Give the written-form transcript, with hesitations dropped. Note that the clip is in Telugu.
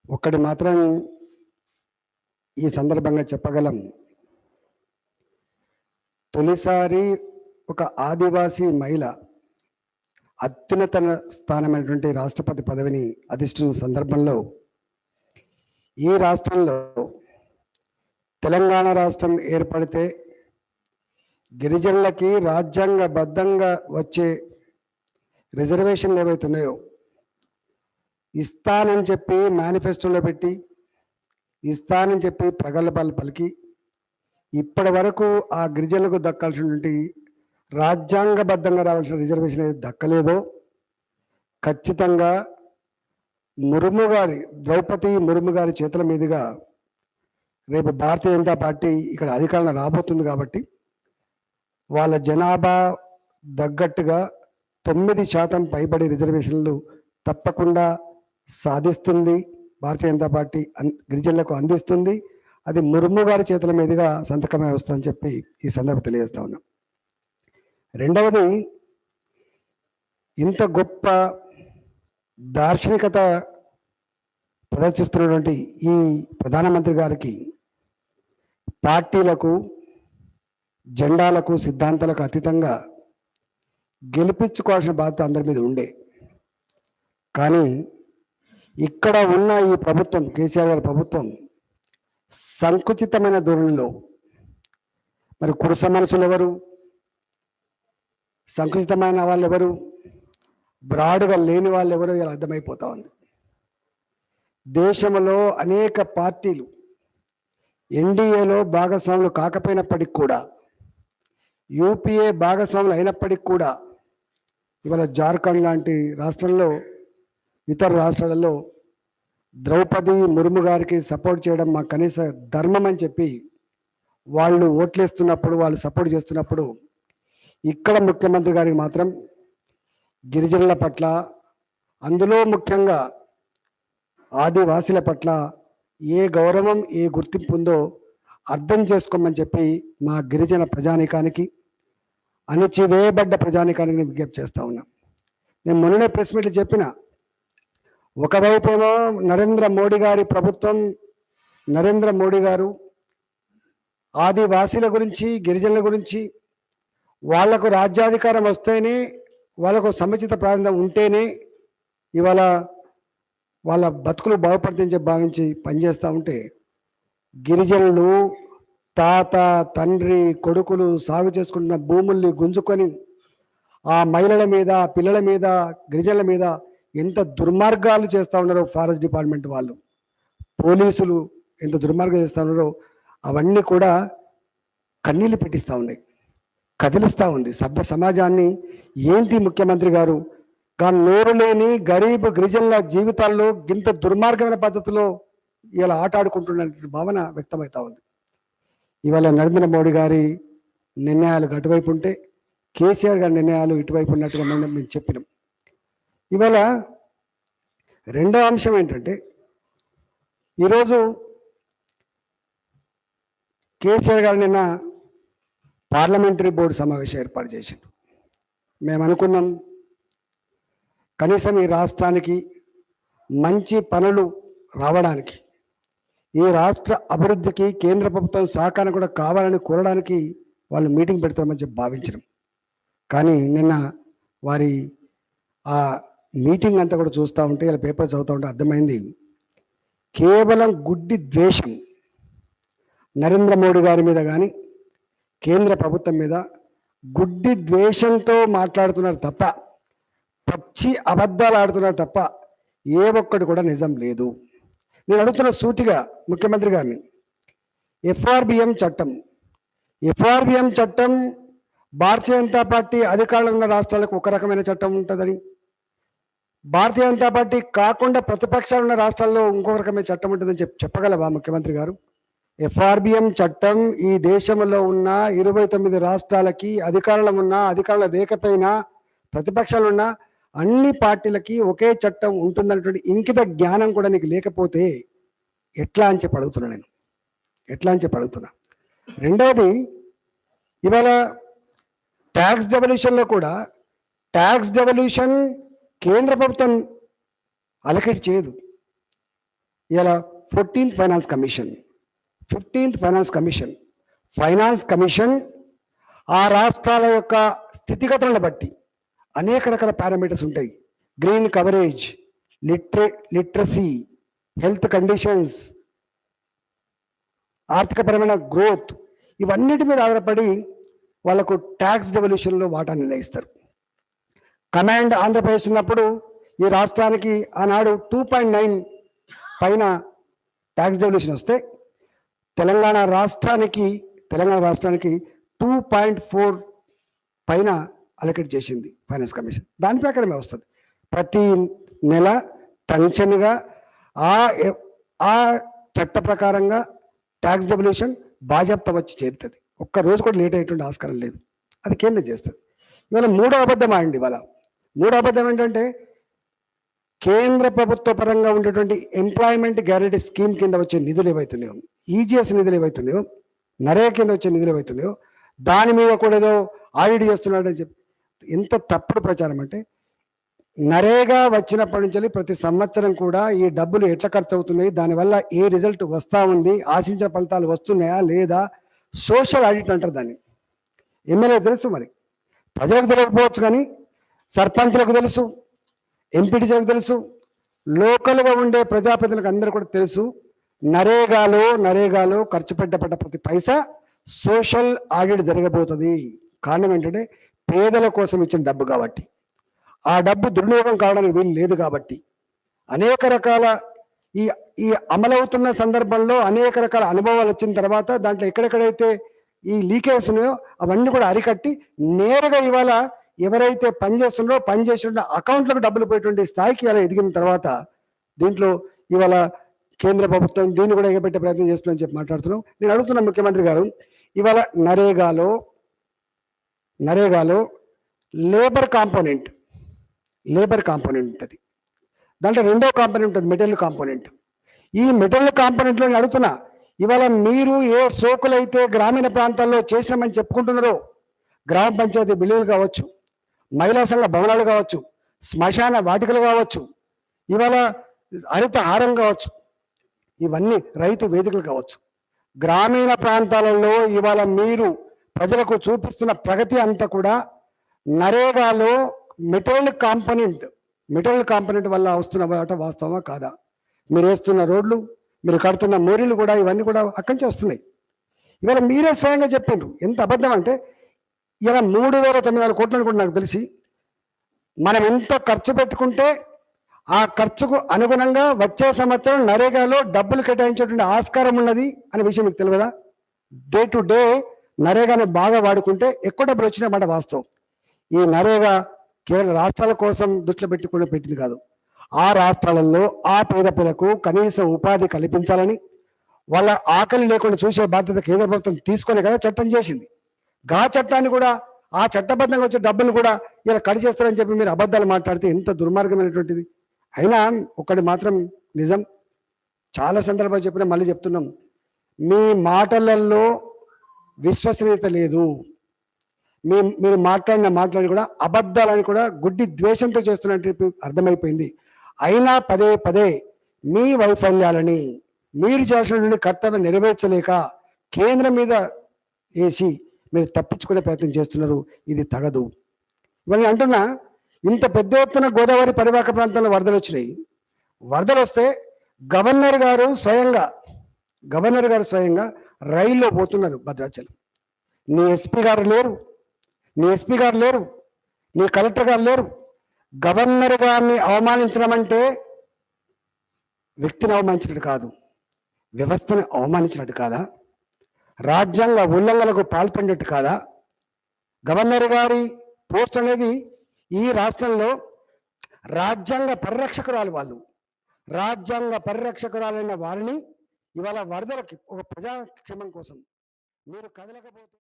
ఒక్కటి మాత్రం ఈ సందర్భంగా చెప్పగలం. తొలిసారి ఒక ఆదివాసీ మహిళ అత్యున్నత స్థానమైనటువంటి రాష్ట్రపతి పదవిని అధిష్ఠించిన సందర్భంలో ఈ రాష్ట్రంలో తెలంగాణ రాష్ట్రం ఏర్పడితే గిరిజనులకి రాజ్యాంగబద్ధంగా వచ్చే రిజర్వేషన్లు ఏవైతే ఉన్నాయో ఇస్తానని చెప్పి మేనిఫెస్టోలో పెట్టి ఇస్తానని చెప్పి ప్రగల్భాలు పలికి ఇప్పటి వరకు ఆ గిరిజనులకు దక్కాల్సినటువంటి రాజ్యాంగబద్ధంగా రావాల్సిన రిజర్వేషన్ ఏది దక్కలేదో ఖచ్చితంగా ముర్ము గారి ద్రౌపది ముర్ము గారి చేతుల మీదుగా రేపు భారతీయ జనతా పార్టీ ఇక్కడ అధికారంలో రాబోతుంది. కాబట్టి వాళ్ళ జనాభా తగ్గట్టుగా 9% పైబడి రిజర్వేషన్లు తప్పకుండా సాధిస్తుంది భారతీయ జనతా పార్టీ, గిరిజనులకు అందిస్తుంది. అది ముర్ము గారి చేతుల మీదుగా సంతకమే వస్తుందని చెప్పి ఈ సందర్భం తెలియజేస్తా ఉన్నాం. రెండవది, ఇంత గొప్ప దార్శనికత ప్రదర్శిస్తున్నటువంటి ఈ ప్రధానమంత్రి గారికి పార్టీలకు, జెండాలకు, సిద్ధాంతాలకు అతీతంగా గెలిపించుకోవాల్సిన బాధ్యత అందరి మీద ఉండే. కానీ ఇక్కడ ఉన్న ఈ ప్రభుత్వం, కేసీఆర్ గారి ప్రభుత్వం సంకుచితమైన ధోరణిలో, మరి కురుస మనసులు ఎవరు, సంకుచితమైన వాళ్ళు ఎవరు, బ్రాడ్గా లేని వాళ్ళు ఎవరు ఇలా అర్థమైపోతా ఉంది. దేశంలో అనేక పార్టీలు ఎన్డీఏలో భాగస్వాములు కాకపోయినప్పటికీ కూడా, యూపీఏ భాగస్వాములు అయినప్పటికీ కూడా ఇవాళ జార్ఖండ్ లాంటి రాష్ట్రంలో, ఇతర రాష్ట్రాలలో ద్రౌపది ముర్ము గారికి సపోర్ట్ చేయడం మా కనీస ధర్మం అని చెప్పి వాళ్ళు ఓట్లేస్తున్నప్పుడు, వాళ్ళు సపోర్ట్ చేస్తున్నప్పుడు, ఇక్కడ ముఖ్యమంత్రి గారికి మాత్రం గిరిజనుల పట్ల, అందులో ముఖ్యంగా ఆదివాసీల పట్ల ఏ గౌరవం, ఏ గుర్తింపు ఉందో అర్థం చేసుకోమని చెప్పి మా గిరిజన ప్రజానీకానికి, అణచివేయబడ్డ ప్రజానీకానికి విజ్ఞప్తి చేస్తూ ఉన్నాం. నేను మొన్ననే ప్రెస్ మీట్లు చెప్పిన, ఒకవైపేమో నరేంద్ర మోడీ గారి ప్రభుత్వం, నరేంద్ర మోడీ గారు ఆదివాసీల గురించి, గిరిజనుల గురించి, వాళ్లకు రాజ్యాధికారం వస్తేనే, వాళ్ళకు సముచిత ప్రాంతం ఉంటేనే ఇవాళ వాళ్ళ బతుకులు బాగుపడుతుందని చెప్పి భావించి పనిచేస్తూ ఉంటే, గిరిజనులు తాత, తండ్రి, కొడుకులు సాగు చేసుకుంటున్న భూముల్ని గుంజుకొని ఆ మహిళల మీద, పిల్లల మీద, గిరిజనుల మీద ఎంత దుర్మార్గాలు చేస్తూ ఉన్నారో ఫారెస్ట్ డిపార్ట్మెంట్ వాళ్ళు, పోలీసులు ఎంత దుర్మార్గం చేస్తూ ఉన్నారో అవన్నీ కూడా కన్నీళ్ళు పెట్టిస్తూ ఉన్నాయి, కదిలిస్తూ ఉంది సభ్య సమాజాన్ని. ఏంటి ముఖ్యమంత్రి గారు నోరు లేని గరీబ్ గిరిజనుల జీవితాల్లో ఇంత దుర్మార్గమైన పద్ధతిలో ఇలా ఆట ఆడుకుంటున్న భావన వ్యక్తమవుతా ఉంది. ఇవాళ నరేంద్ర మోడీ గారి నిర్ణయాలు అటువైపు ఉంటే, కేసీఆర్ గారి నిర్ణయాలు ఇటువైపు ఉన్నట్టుగా మేము చెప్పినాం. ఇవాళ రెండో అంశం ఏంటంటే, ఈరోజు కేసీఆర్ గారు నిన్న పార్లమెంటరీ బోర్డు సమావేశం ఏర్పాటు చేసిండు. మేము అనుకున్నాం కనీసం ఈ రాష్ట్రానికి మంచి పనులు రావడానికి, ఈ రాష్ట్ర అభివృద్ధికి కేంద్ర ప్రభుత్వం సహకారం కూడా కావాలని కోరడానికి వాళ్ళు మీటింగ్ పెడతామని చెప్పి భావించడం. కానీ నిన్న వారి ఆ మీటింగ్ అంతా కూడా చూస్తూ ఉంటే, ఇలా పేపర్ చదువుతూ ఉంటే అర్థమైంది, కేవలం గుడ్డి ద్వేషం నరేంద్ర మోడీ గారి మీద కానీ కేంద్ర ప్రభుత్వం మీద గుడ్డి ద్వేషంతో మాట్లాడుతున్నారు తప్ప, పచ్చి అబద్ధాలు ఆడుతున్నారు తప్ప ఏ ఒక్కటి కూడా నిజం లేదు. నేను అడుగుతున్న సూటిగా ముఖ్యమంత్రి గారిని, ఎఫ్ఆర్బిఎం చట్టం భారతీయ జనతా పార్టీ అధికారంలో ఉన్న రాష్ట్రాలకు ఒక రకమైన చట్టం ఉంటుందని, భారతీయ జనతా పార్టీ కాకుండా ప్రతిపక్షాలు ఉన్న రాష్ట్రాల్లో ఇంకొక రకమైన చట్టం ఉంటుందని చెప్పగలవా ముఖ్యమంత్రి గారు? ఎఫ్ఆర్బిఎం చట్టం ఈ దేశంలో ఉన్న 29 రాష్ట్రాలకి, అధికారంలో ఉన్న, అధికారంలో లేకపోయినా, ప్రతిపక్షాలు ఉన్న అన్ని పార్టీలకి ఒకే చట్టం ఉంటుందన్నటువంటి ఇంకిత జ్ఞానం కూడా నీకు లేకపోతే ఎట్లా అని చెప్పి అడుగుతున్నా. రెండవది, ఇవాళ ట్యాక్స్ డెవల్యూషన్లో కూడా కేంద్ర ప్రభుత్వం అలకేట్ చేయదు. ఇలా 14th finance commission, 15th finance commission. Finance commission ఆ రాష్ట్రాల యొక్క స్థితిగతులను బట్టి అనేక రకాల పారామీటర్స్ ఉంటాయి. Green coverage, literacy, health conditions, ఆర్థికపరమైన గ్రోత్, ఇవన్నిటి మీద ఆధారపడి వాళ్ళకు ట్యాక్స్ డెవల్యూషన్లో వాటా నిర్ణయిస్తారు. కమాండ్ ఆంధ్రప్రదేశ్ ఉన్నప్పుడు ఈ రాష్ట్రానికి ఆనాడు 2.9 పైన ట్యాక్స్ డెవల్యూషన్ వస్తే తెలంగాణ రాష్ట్రానికి 2.4 పైన అలొకేట్ చేసింది ఫైనాన్స్ కమిషన్. దాని ప్రకారమే వస్తుంది. ప్రతి నెల టంచన్గా ఆ చట్ట ప్రకారంగా ట్యాక్స్ డెవల్యూషన్ బాజాప్తా వచ్చి చేరుతుంది. ఒక్క రోజు కూడా లేట్ అయ్యేటువంటి ఆస్కారం లేదు. అది కేంద్రం చేస్తుంది. ఇవాళ మూడో అబద్ధం ఆడండి. ఇవాళ మూడో అబద్ధం ఏంటంటే కేంద్ర ప్రభుత్వ పరంగా ఉండేటువంటి ఎంప్లాయ్మెంట్ గ్యారెంటీ స్కీమ్ కింద వచ్చే నిధులు ఏవైతున్నాయో, ఈజీఎస్ నిధులు ఏవైతున్నాయో, నరేగా కింద వచ్చే నిధులు ఏవైతున్నాయో దాని మీద కూడా ఏదో ఆడిట్ చేస్తున్నాడని చెప్పి ఎంత తప్పుడు ప్రచారం అంటే, నరేగా వచ్చినప్పటి నుంచి ప్రతి సంవత్సరం కూడా ఈ డబ్బులు ఎట్లా ఖర్చు అవుతున్నాయి, దానివల్ల ఏ రిజల్ట్ వస్తూ ఉంది, ఆశించిన ఫలితాలు వస్తున్నాయా లేదా, సోషల్ ఆడిట్ అంటారు దాన్ని. ఎమ్మెల్యే తెలుసు, మరి ప్రజలకు తెలియకపోవచ్చు కానీ సర్పంచ్లకు తెలుసు, ఎంపీటీసీలకు తెలుసు, లోకల్గా ఉండే ప్రజాప్రతినిధులకు అందరూ కూడా తెలుసు. నరేగాలో ఖర్చు పెట్టబడ్డ ప్రతి పైసా సోషల్ ఆడిట్ జరగబోతుంది. కారణం ఏంటంటే పేదల కోసం ఇచ్చిన డబ్బు కాబట్టి, ఆ డబ్బు దుర్వినియోగం కావడానికి వీలు లేదు కాబట్టి, అనేక రకాల ఈ అమలవుతున్న సందర్భంలో అనేక రకాల అనుభవాలు వచ్చిన తర్వాత దాంట్లో ఎక్కడెక్కడైతే ఈ లీకేజ్ ఉన్నాయో అవన్నీ కూడా అరికట్టి నేరుగా ఇవాళ ఎవరైతే పనిచేస్తున్న అకౌంట్లకు డబ్బులు పోయేటువంటి స్థాయికి అలా ఎదిగిన తర్వాత దీంట్లో ఇవాళ కేంద్ర ప్రభుత్వం దీన్ని కూడా ఎగబెట్టే ప్రయత్నం చేస్తుందని చెప్పి మాట్లాడుతున్నాం. నేను అడుగుతున్నా ముఖ్యమంత్రి గారు, ఇవాళ నరేగాలో లేబర్ కాంపోనెంట్ ఉంటుంది. దాంట్లో రెండో కాంపోనెంట్ ఉంటుంది, మెటీరియల్ కాంపోనెంట్. ఈ మెటీరియల్ కాంపోనెంట్లో నేను అడుగుతున్నా, ఇవాళ మీరు ఏ సోకులైతే గ్రామీణ ప్రాంతాల్లో చేసినామని చెప్పుకుంటున్నారో, గ్రామ పంచాయతీ బిల్లులు కావచ్చు, మహిళా సంఘ భవనాలు కావచ్చు, శ్మశాన వాటికలు కావచ్చు, ఇవాళ హరిత హారం కావచ్చు, ఇవన్నీ రైతు వేదికలు కావచ్చు, గ్రామీణ ప్రాంతాలలో ఇవాళ మీరు ప్రజలకు చూపిస్తున్న ప్రగతి అంతా కూడా నరేగాలో మెటీరియల్ కాంపోనెంట్ వల్ల వస్తున్న వాస్తవమా కాదా? మీరు వేస్తున్న రోడ్లు, మీరు కడుతున్న మోరీలు కూడా ఇవన్నీ కూడా అక్కడి నుంచి వస్తున్నాయి. ఇవాళ మీరే స్వయంగా చెప్పిండ్రు. ఎంత అబద్ధం అంటే, ఇలా 3,900 కోట్లను కూడా నాకు తెలిసి మనం ఎంత ఖర్చు పెట్టుకుంటే ఆ ఖర్చుకు అనుగుణంగా వచ్చే సంవత్సరం నరేగాలో డబ్బులు కేటాయించేటువంటి ఆస్కారం ఉన్నది అనే విషయం మీకు తెలియదా? డే టు డే నరేగాని బాగా వాడుకుంటే ఎక్కువ డబ్బులు వచ్చినాయన్నమాట వాస్తవం. ఈ నరేగా కేవలం రాష్ట్రాల కోసం దృష్టిలో పెట్టుకుని పెట్టింది కాదు. ఆ రాష్ట్రాలలో ఆ పేద పిల్లకు కనీస ఉపాధి కల్పించాలని, వాళ్ళ ఆకలి లేకుండా చూసే బాధ్యత కేంద్ర ప్రభుత్వం తీసుకొని కదా చట్టం చేసింది. గా చట్టాన్ని కూడా, ఆ చట్టబద్ధంగా వచ్చే డబ్బులు కూడా ఇలా కడి చేస్తారని చెప్పి మీరు అబద్ధాలు మాట్లాడితే ఎంత దుర్మార్గమైనటువంటిది. అయినా ఒకటి మాత్రం నిజం, చాలా సందర్భాలు చెప్పినా మళ్ళీ చెప్తున్నాం, మీ మాటలలో విశ్వసనీయత లేదు. మీరు మాట్లాడి కూడా అబద్ధాలని కూడా గుడ్డి ద్వేషంతో చేస్తున్నట్టు అర్థమైపోయింది. అయినా పదే మీ వైఫల్యాలని, మీరు చేసిన కర్తవ్యం నెరవేర్చలేక కేంద్రం మీద వేసి మీరు తప్పించుకునే ప్రయత్నం చేస్తున్నారు. ఇది తగదు. ఇవన్నీ అంటున్నా, ఇంత పెద్ద ఎత్తున గోదావరి పరివాహక ప్రాంతంలో వరదలు వచ్చినాయి. వరదలు వస్తే గవర్నర్ గారు స్వయంగా రైల్లో పోతున్నారు భద్రాచలం. నీ ఎస్పీ గారు లేరు, నీ కలెక్టర్ గారు లేరు. గవర్నర్ గారిని అవమానించడం అంటే వ్యక్తిని అవమానించినట్టు కాదు, వ్యవస్థను అవమానించినట్టు కాదా? రాజ్యాంగ ఉల్లంఘనలకు పాల్పడినట్టు కాదా? గవర్నర్ గారి పోస్ట్ అనేది ఈ రాష్ట్రంలో రాజ్యాంగ పరిరక్షకురాలైన వారిని ఇవాళ వరదలకి ఒక ప్రజాక్షేమం కోసం మీరు కదలకపోతే